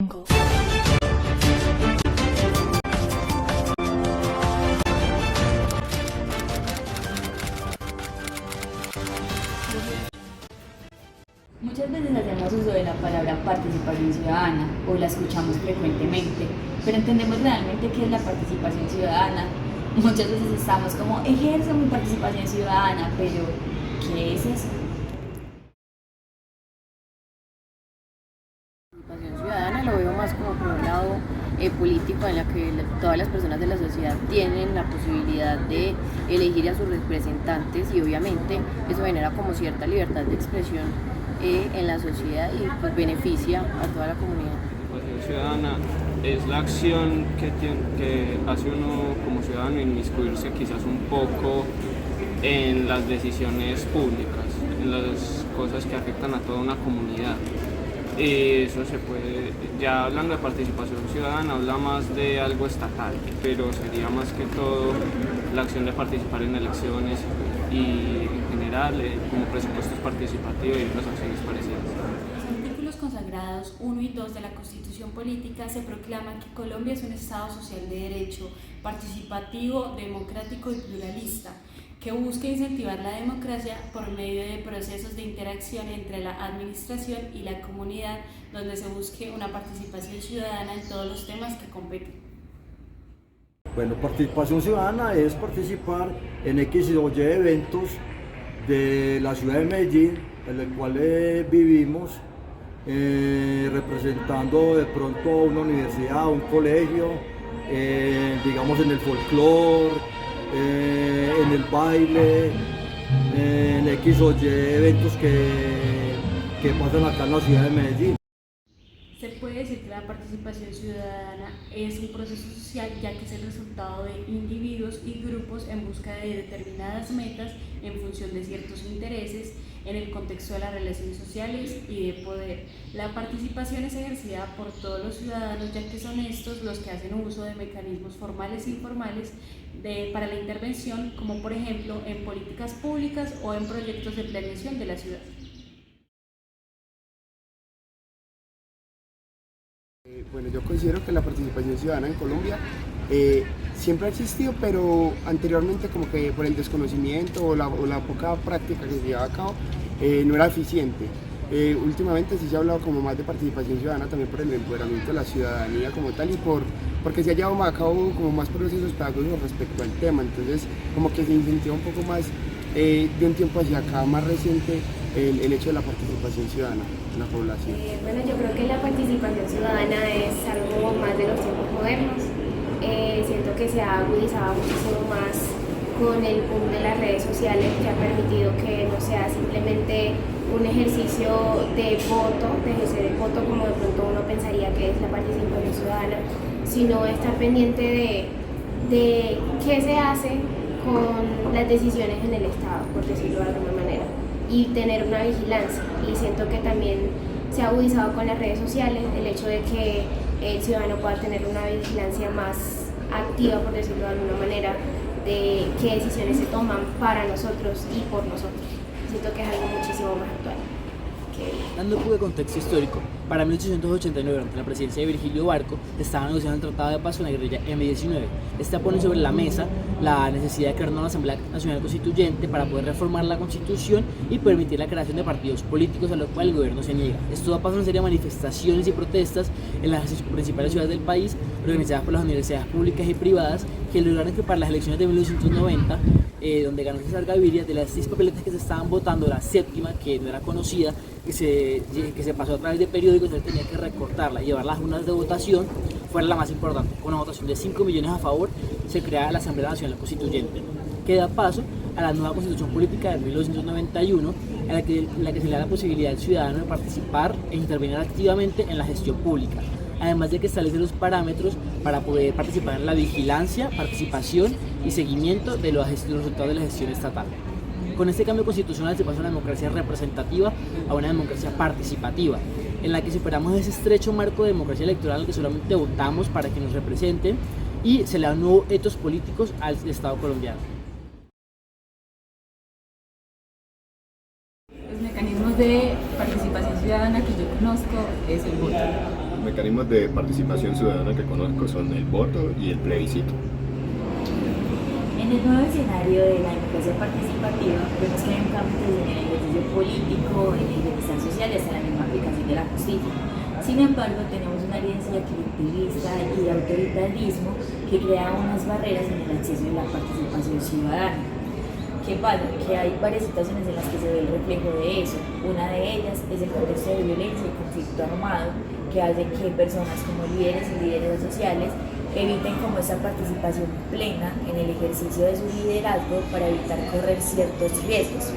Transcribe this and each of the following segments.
Muchas veces hacemos uso de la palabra participación ciudadana o la escuchamos frecuentemente, pero ¿entendemos realmente qué es la participación ciudadana? Muchas veces estamos como, ejerzo mi participación ciudadana, pero ¿qué es eso? Participación ciudadana lo veo más como por un lado político, en la que todas las personas de la sociedad tienen la posibilidad de elegir a sus representantes, y obviamente eso genera como cierta libertad de expresión en la sociedad, y pues beneficia a toda la comunidad. La participación ciudadana es la acción que hace uno como ciudadano inmiscuirse quizás un poco en las decisiones públicas, en las cosas que afectan a toda una comunidad. Y eso se puede, ya hablando de participación ciudadana, habla más de algo estatal, pero sería más que todo la acción de participar en elecciones y en general como presupuestos participativos y otras acciones parecidas. Los artículos consagrados 1 y 2 de la Constitución Política se proclaman que Colombia es un Estado social de derecho, participativo, democrático y pluralista, que busca incentivar la democracia por medio de procesos de interacción entre la administración y la comunidad, donde se busque una participación ciudadana en todos los temas que competen. Bueno, participación ciudadana es participar en X o Y eventos de la ciudad de Medellín, en el cual vivimos, representando de pronto una universidad, un colegio, digamos en el folclore, en el baile, en X o Y eventos que pasan acá en la ciudad de Medellín. Se puede decir que la participación ciudadana es un proceso social, ya que es el resultado de individuos y grupos en busca de determinadas metas en función de ciertos intereses en el contexto de las relaciones sociales y de poder. La participación es ejercida por todos los ciudadanos, ya que son estos los que hacen uso de mecanismos formales e informales para la intervención, como por ejemplo en políticas públicas o en proyectos de planeación de la ciudad. Bueno, yo considero que la participación ciudadana en Colombia siempre ha existido, pero anteriormente como que por el desconocimiento o la poca práctica que se llevaba a cabo no era eficiente. Últimamente sí se ha hablado como más de participación ciudadana, también por el empoderamiento de la ciudadanía como tal, y porque se ha llevado a cabo como más procesos pedagógicos respecto al tema. Entonces como que se incentiva un poco más de un tiempo hacia acá, más reciente, el hecho de la participación ciudadana en la población. Bueno, yo creo que la participación ciudadana es algo más de los tiempos modernos. Siento que se ha agudizado muchísimo más con el boom de las redes sociales, que ha permitido que no sea simplemente un ejercicio de voto, de ejercer el voto como de pronto uno pensaría que es la participación ciudadana, sino estar pendiente de qué se hace con las decisiones en el Estado, por decirlo de alguna manera, y tener una vigilancia. Y siento que también se ha agudizado con las redes sociales el hecho de que el ciudadano pueda tener una vigilancia más activa, por decirlo de alguna manera, de qué decisiones se toman para nosotros y por nosotros. Siento que es algo muchísimo más actual. Dando un poco de contexto histórico, para 1889, durante la presidencia de Virgilio Barco, estaba negociando el Tratado de Paz con la guerrilla M-19. Esta pone sobre la mesa la necesidad de crear una Asamblea Nacional Constituyente para poder reformar la Constitución y permitir la creación de partidos políticos, a lo cual el gobierno se niega. Esto da paso a una serie de manifestaciones y protestas en las principales ciudades del país, organizadas por las universidades públicas y privadas, que lograron que para las elecciones de 1990, donde ganó César Gaviria, de las 6 papeletas que se estaban votando, la séptima, que no era conocida, que se pasó a través de periódicos, entonces tenía que recortarla y llevar las urnas de votación, fuera la más importante. Con una votación de 5 millones a favor, se crea la Asamblea Nacional Constituyente, que da paso a la nueva Constitución Política de 1991, en la que se le da la posibilidad al ciudadano de participar e intervenir activamente en la gestión pública, además de que establece los parámetros para poder participar en la vigilancia, participación y seguimiento de los resultados de la gestión estatal. Con este cambio constitucional se pasa de una democracia representativa a una democracia participativa, en la que superamos ese estrecho marco de democracia electoral en el que solamente votamos para que nos representen, y se le dan nuevos etos políticos al Estado colombiano. Los mecanismos de participación ciudadana que yo conozco es el voto. mecanismos de participación ciudadana que conozco son el voto y el plebiscito. En el nuevo escenario de la democracia participativa, vemos que hay un cambio desde el ejercicio político, en el bienestar social y hasta la misma aplicación de la justicia. Sin embargo, tenemos una herencia clientelista y de autoritarismo que crea unas barreras en el acceso y la participación ciudadana. ¿Qué pasa? Que hay varias situaciones en las que se ve el reflejo de eso. Una de ellas es el contexto de violencia y conflicto armado, que hace que personas como líderes y lideresas sociales eviten como esa participación plena en el ejercicio de su liderazgo para evitar correr ciertos riesgos.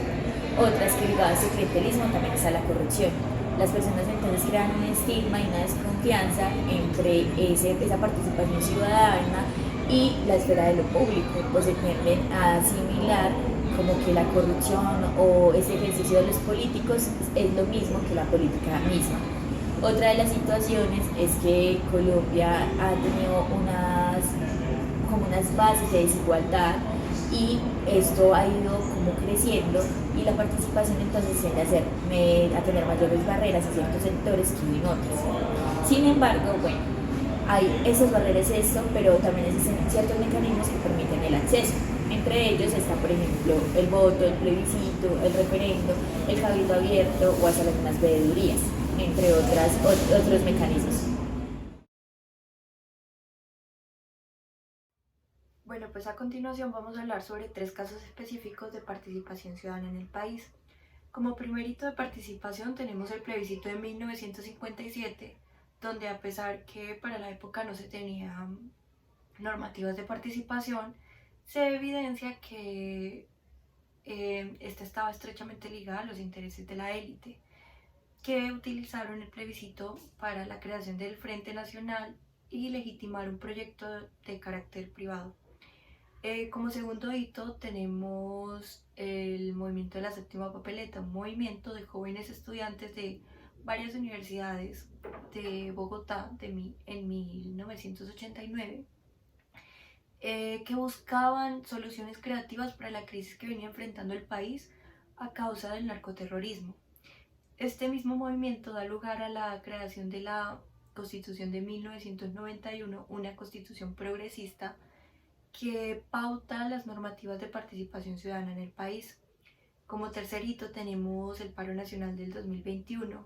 Otras que ligadas al clientelismo también está la corrupción. Las personas entonces crean un estigma y una desconfianza entre esa participación ciudadana y la esfera de lo público, pues se tienden a asimilar como que la corrupción o ese ejercicio de los políticos es lo mismo que la política misma. Otra de las situaciones es que Colombia ha tenido unas bases de desigualdad y esto ha ido como creciendo y la participación entonces tiende a tener mayores barreras en ciertos sectores que en otros. Sin embargo, bueno, hay esas barreras pero también existen ciertos mecanismos que permiten el acceso. Entre ellos está, por ejemplo, el voto, el plebiscito, el referendo, el cabildo abierto o hasta algunas veedurías, entre otros mecanismos. Bueno, pues a continuación vamos a hablar sobre 3 casos específicos de participación ciudadana en el país. Como primer hito de participación tenemos el plebiscito de 1957, donde a pesar que para la época no se tenían normativas de participación, se evidencia que esta estaba estrechamente ligada a los intereses de la élite, que utilizaron el plebiscito para la creación del Frente Nacional y legitimar un proyecto de carácter privado. Como segundo hito tenemos el movimiento de la séptima papeleta, un movimiento de jóvenes estudiantes de varias universidades de Bogotá en 1989 que buscaban soluciones creativas para la crisis que venía enfrentando el país a causa del narcoterrorismo. Este mismo movimiento da lugar a la creación de la Constitución de 1991, una constitución progresista que pauta las normativas de participación ciudadana en el país. Como tercer hito tenemos el paro nacional del 2021,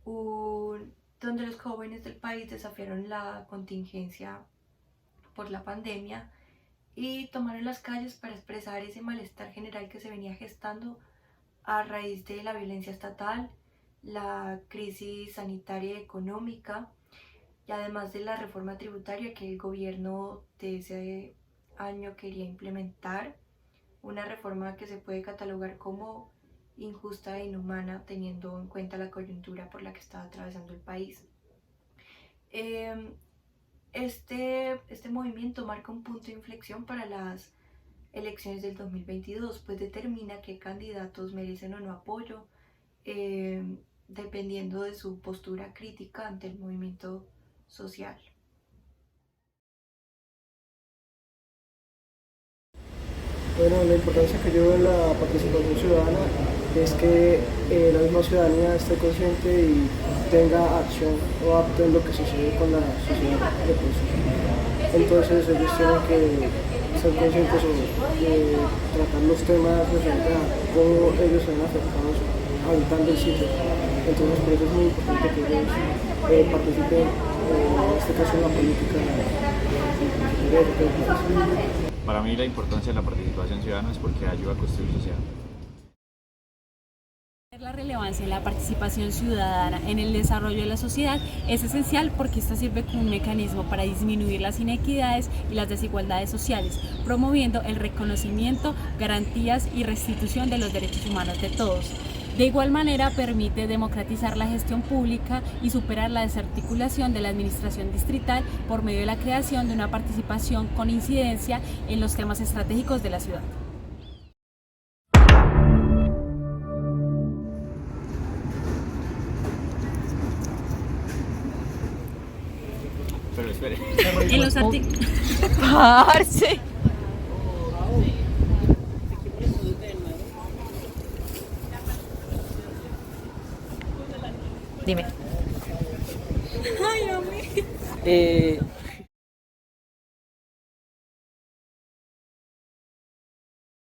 donde los jóvenes del país desafiaron la contingencia por la pandemia y tomaron las calles para expresar ese malestar general que se venía gestando a raíz de la violencia estatal, la crisis sanitaria y económica, y además de la reforma tributaria que el gobierno de ese año quería implementar, una reforma que se puede catalogar como injusta e inhumana teniendo en cuenta la coyuntura por la que estaba atravesando el país. Este movimiento marca un punto de inflexión para las elecciones del 2022, pues determina qué candidatos merecen o no apoyo, dependiendo de su postura crítica ante el movimiento social. Bueno, la importancia que yo veo en la participación ciudadana es que la misma ciudadanía esté consciente y tenga acción o apto en lo que sucede con la sociedad de por sí. Entonces ellos tienen que ser conscientes de tratar los temas referentes a cómo ellos se ven afectados habitando el sitio. Entonces por eso es muy importante que ellos participen, en este caso en la política. Para mí la importancia de la participación ciudadana es porque ayuda a construir sociedad. La relevancia de la participación ciudadana en el desarrollo de la sociedad es esencial porque esta sirve como un mecanismo para disminuir las inequidades y las desigualdades sociales, promoviendo el reconocimiento, garantías y restitución de los derechos humanos de todos. De igual manera, permite democratizar la gestión pública y superar la desarticulación de la administración distrital por medio de la creación de una participación con incidencia en los temas estratégicos de la ciudad. Pero espere. En los artículos... ¡Parce! Dime. Ay,